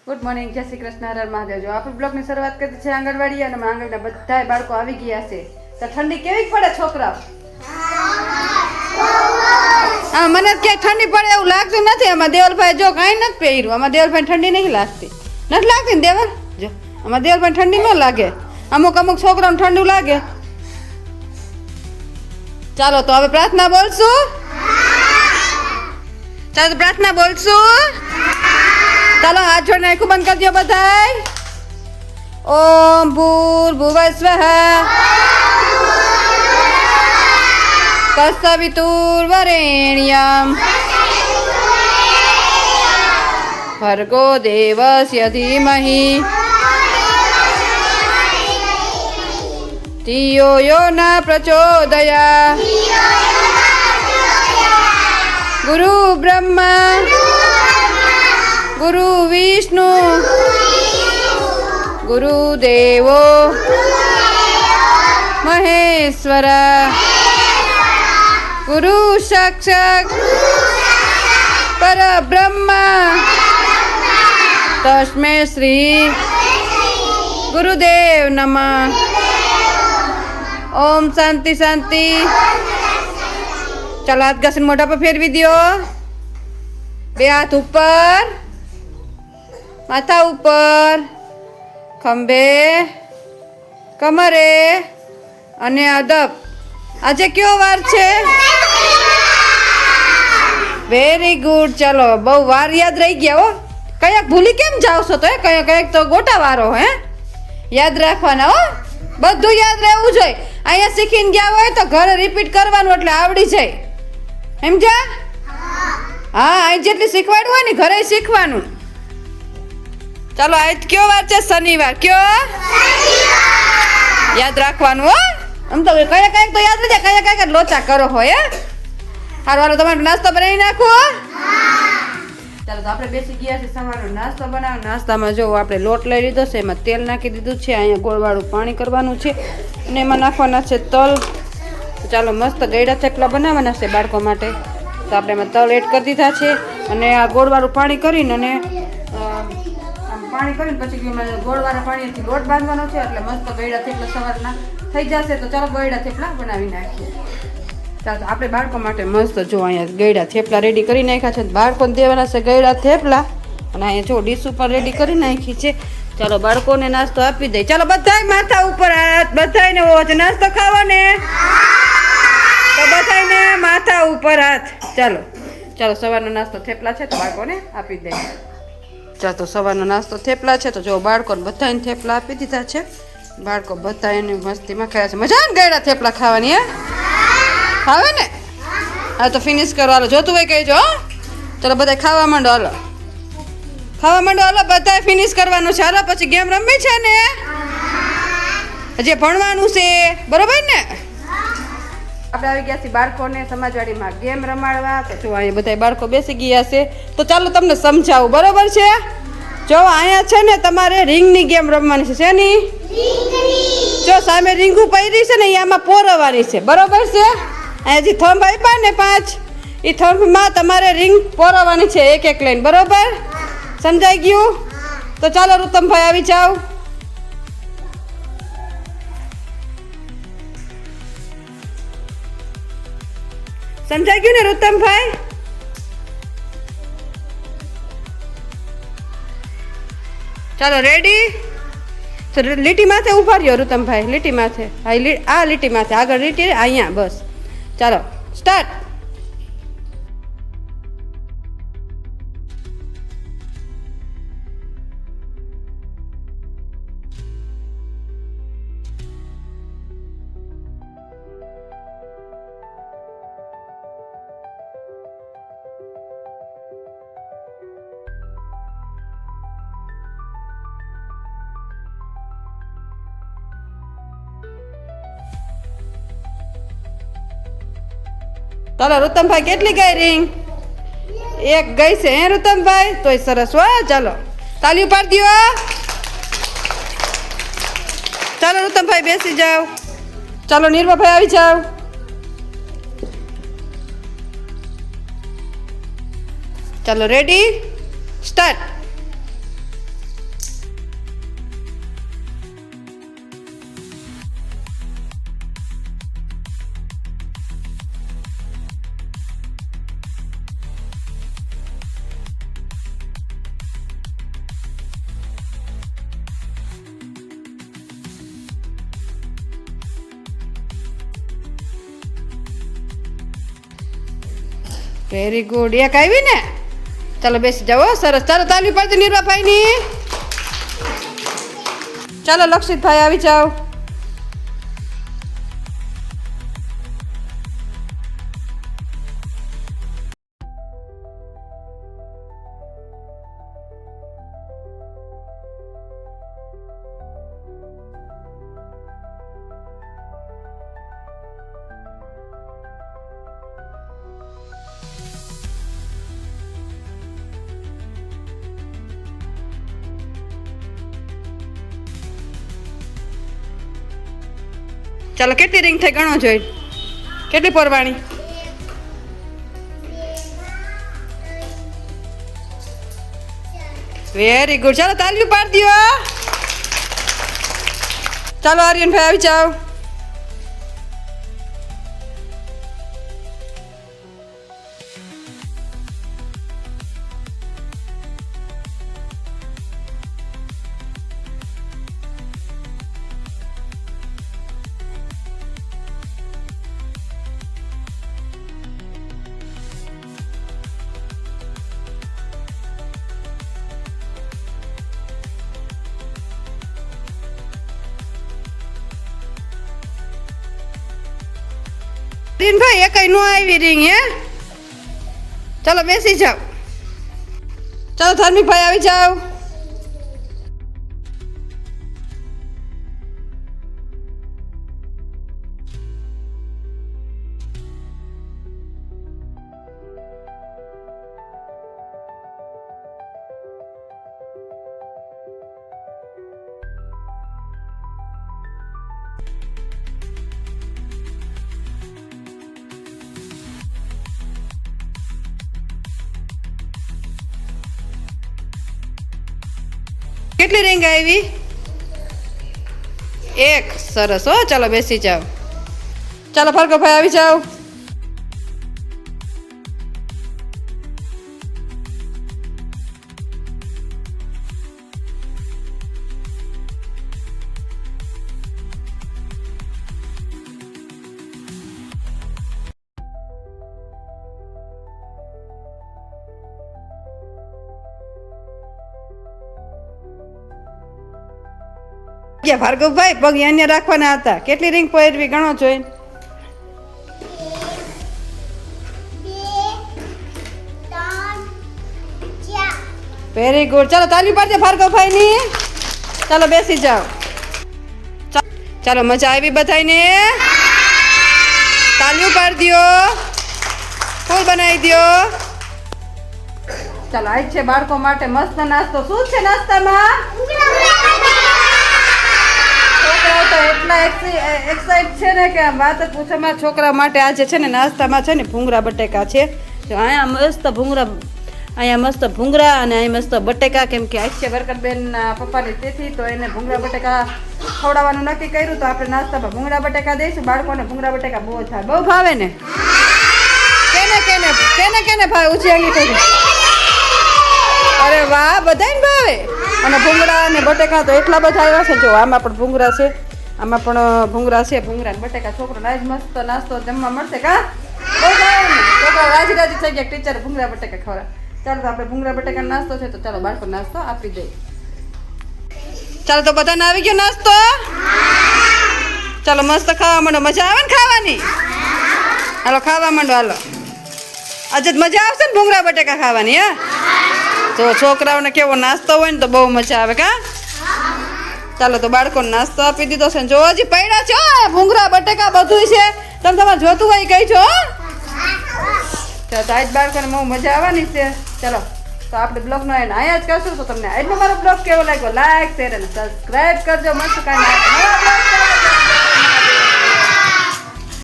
Good morning, જય શ્રી કૃષ્ણ, હર હર મહાદેવ. જો આપણે બ્લોગની શરૂઆત કરી છે આંગણવાડી અને આંગણવાડીના બધાય બાળકો આવી ગયા છે. તો ઠંડી કેવી પડે છોકરાઓ? હા, મને ક્યાંય ઠંડી પડે એવું લાગતું નથી. આમાં દેવલભાઈ જો કાંઈ નથી પહેર્યું. આમાં દેવલભાઈ ઠંડી નહીં લાગતી. નથી લાગતી ને દેવલ? જો આમાં દેવલભાઈ ઠંડી ન લાગે. અમુક છોકરાઓને ઠંડુ લાગે. ચાલો તો હવે પ્રાર્થના બોલશું. ચાલો તો પ્રાર્થના બોલશું. ચાલો હાથ જોડને આખું બંધ કરી દો બધાય. ઓમ ભૂર્ભુવઃ સ્વઃ તત્સવિતુર્વરેણ્યં ભર્ગો દેવસ્ય ધીમહિ ધિયો યો ન પ્રચોદયાत्. ગુરુ બ્રહ્મા ગુરુ વિષ્ણુ ગુરુદેવો મહેશ્વર ગુરુ સાક્ષાત પરબ્રહ્મ તસ્મૈ શ્રી ગુરુદેવ નમઃ. ઓમ શાંતિ શાંતિ. ચાલો હાથ ઘસીને મોઢા પર ફેરવી દો. બે હાથ ઉપર, માથા ઉપર, ખંભે, કમરે અને અદબ. આજે કયો વાર છે? Very good. ચલો બહુ વાર યાદ રહી ગયા હો. કયાક ભૂલી કેમ જાવ છો? તો કયાક તો ગોટા વારો હે યાદ રાખવાના હો. બધું યાદ રહેવું જોઈએ. અહીંયા શીખીને ગયા હોય તો ઘરે રિપીટ કરવાનું એટલે આવડી જાય. સમજ્યા? હા, અહીં જેટલી શીખવાડવું હોય ને ઘરે શીખવાનું. ચાલો આજ કયો વાર છે? શનિવાર. કયો? યાદ રાખવાનું હો. આમ તો કયા તો યાદ રહી જાય, કયા લોચા કરો હોય. સારું હાલો તમારો નાસ્તો બનાવી નાખો. ચાલો તો આપણે બેસી ગયા છે સવારનો નાસ્તો બનાવો. નાસ્તામાં જો આપણે લોટ લઈ લીધો છે, એમાં તેલ નાખી દીધું છે, અહીંયા ગોળવાળું પાણી કરવાનું છે અને એમાં નાખવાના છે તલ. ચાલો મસ્ત ગળ્યા થેપલા બનાવવાના છે બાળકો માટે. તો આપણે એમાં તલ એડ કરી દીધા છે અને આ ગોળવાળું પાણી કરીને અને પાણી કરીને પછી એમાં ગોળવાળા પાણીથી લોટ બાંધવાનો છે એટલે મસ્ત ગળ્યા થેપલા સવારના થઈ જશે. તો ચાલો ગળ્યા થેપલા બનાવી નાખીએ. ચાલો આપણે બાળકો માટે મસ્ત જો અહીંયા ગળ્યા થેપલા રેડી કરી નાખ્યા છે. બાળકોને દેવાના છે ગળ્યા થેપલા અને અહીંયા જો ડીશ ઉપર રેડી કરી નાખી છે. ચાલો બાળકોને નાસ્તો આપી દઈએ. ચાલો બધાય માથા ઉપર હાથ, બધાયને નાસ્તો ખાવો ને તો બધાયને માથા ઉપર હાથ. ચાલો ચાલો સવારનો નાસ્તો થેપલા છે તો બાળકોને આપી દઈએ. ચાલો તો સવારનો નાસ્તો થેપલા છે તો જો બાળકોને બધાને થેપલા આપી દીધા છે. બાળકો બધા એની મસ્તીમાં ખાયા છે. મજા આવે ને ગળ્યા થેપલા ખાવાની? હે ખાવે ને? હા તો ફિનિશ કરો હાલો. જોતું હોય કહેજો. ચાલો બધા ખાવા માંડો હાલો. ખાવા માંડો હાલો. બધા ફિનિશ કરવાનું છે હાલો. પછી ગેમ રમવી છે ને? હજી ભણવાનું છે બરોબર ને? આપણે આવી ગયા છીએ બાળકોને સમાજવાડીમાં ગેમ રમાડવા. તો જો અહીંયા બધા બાળકો બેસી ગયા છે તો ચાલો તમને સમજાવું બરોબર છે? જો અહીંયા છે ને તમારે રીંગની ગેમ રમવાની છે. શેની? જો સામે રીંગું પડી છે ને આમાં પોરવવાની છે બરોબર છે? અહીંયાથી થંભ આપ્યા ને 5 એ થંભમાં તમારે રીંગ પોરવવાની છે એક એક લાઈન બરોબર? સમજાઈ ગયું? તો ચાલો રૂતમભાઈ આવી જાઓ. સમજાઈ ગયું ને રૂતમભાઈ? ચાલો રેડી? તો લીટી માથે ઉભા રહ્યો રૂતમભાઈ. લીટી માથે આ લીટી માથે આગળ લીટી અહીંયા બસ. ચાલો સ્ટાર્ટ. ચાલો રૂતમભાઈ કેટલી ગઈ રીંગ? એક ગઈ છે હે રૂતમભાઈ? તોય સરસ હો. ચાલો તાલીઓ પાડી દો. ચાલો રૂતમભાઈ બેસી જાઓ. ચાલો નિર્મળભાઈ આવી જાઓ. ચાલો રેડી સ્ટાર્ટ. Very good. એક આવી ને. ચાલો બેસી જાઓ. સરસ. ચાલો તાલી પાડતી નિર્વાભાઈની. ચાલો લક્ષિતભાઈ આવી જાઓ. ચાલો કેટલી રિંગ થઈ ગણો જોઈ. કેટલી પરવાણી? Very good. ચાલો તાલીઓ પાડી દો. ચાલો આર્યનભાઈ આવી જાઓ. ભાઈ એ કઈ નો આવી રિંગ હે. ચાલો બેસી જાઓ. ચાલો ધાર્મિકભાઈ આવી જાઓ. કેટલી રિંગ આવી? એક. સરસ હો. ચાલો બેસી જાઓ. ચાલો ભાર્ગવભાઈ આવી જાઓ. ભાર્ગવભાઈ પગ અહીંયા રાખવાના હતા. કેટલી રિંગ પહેરવી ગણો જોઈ. Very good. ચાલો તાલી પાડજે ભાર્ગવભાઈની. ચાલો બેસી જાઓ. ચાલો મજા આવી બધાને? તાલીઓ પાડી દો. ફૂલ બનાવી દો. ચાલો આજ છે બાળકો માટે મસ્ત નાસ્તો. શું છે નાસ્તામાં? છોકરાઓ તો એટલા એક્સાઇટ છે ને કે વાત જ પૂછવામાં. છોકરા માટે આજે છે ને નાસ્તામાં છે ને ભૂંગળા બટેકા છે. તો અહીંયા મસ્ત ભૂંગળા અને અહીં મસ્ત બટેકા. કેમ કે આજ છે બરકતબેનના પપ્પાની તિથિ, તો એને ભૂંગળા બટેકા ખવડાવવાનું નક્કી કર્યું. તો આપણે નાસ્તામાં ભૂંગળા બટેકા દઈશું. બાળકોને ભૂંગળા બટેકા બહુ થાય. બહુ ભાવે ને? કેને ભાવે? ઊંચી આંગળી કરી. અરે વાહ, બધાને ભાવે. અને ભૂંગળા અને બટેકા તો એટલા બધા આવ્યા છે. જો આમાં પણ ભૂંગળા છે, આમાં પણ ભૂંગળા છે. ભૂંગળા ને બટેકા છોકરો આજ મસ્ત નાસ્તો જમવા મળશે. કા બહુ ભાવે ને? છોકરા રાજી થઈ ગયા. ટીચર ભૂંગળા બટેકા ખવડા. ચાલો તો આપણે ભૂંગળા બટેકા નાસ્તો છે, તો ચાલો બાળકો નાસ્તો આપી દઈએ. ચાલો તો બધાને આવી ગયો નાસ્તો. ચાલો મસ્ત ખાવા માંડો. મજા આવે ને ખાવાની? હાલો ખાવા માંડો. હાલો આજે મજા આવશે ને ભૂંગળા બટેકા ખાવાની. હા, તો છોકરાઓને કેવો નાસ્તો હોય ને તો બહુ મજા આવે. કા ચાલો તો બાળકોને નાસ્તો આપી દીધો છે. જો હજી પડ્યા છો ભૂંગળા બટેકા બધું છે. તમે તમારે જોતું હોય કઈ છો. ચાલો તો આજ બાળકોને બહુ મજા આવવાની છે. ચાલો તો આપણે બ્લોગનો અહીંયા જ કરશું. તો તમને આજનો મારો બ્લોગ કેવો લાગ્યો? લાઈક, શેર અને સબસ્ક્રાઈબ કરજો. મસ્ત કાંઈ નવા બ્લોગ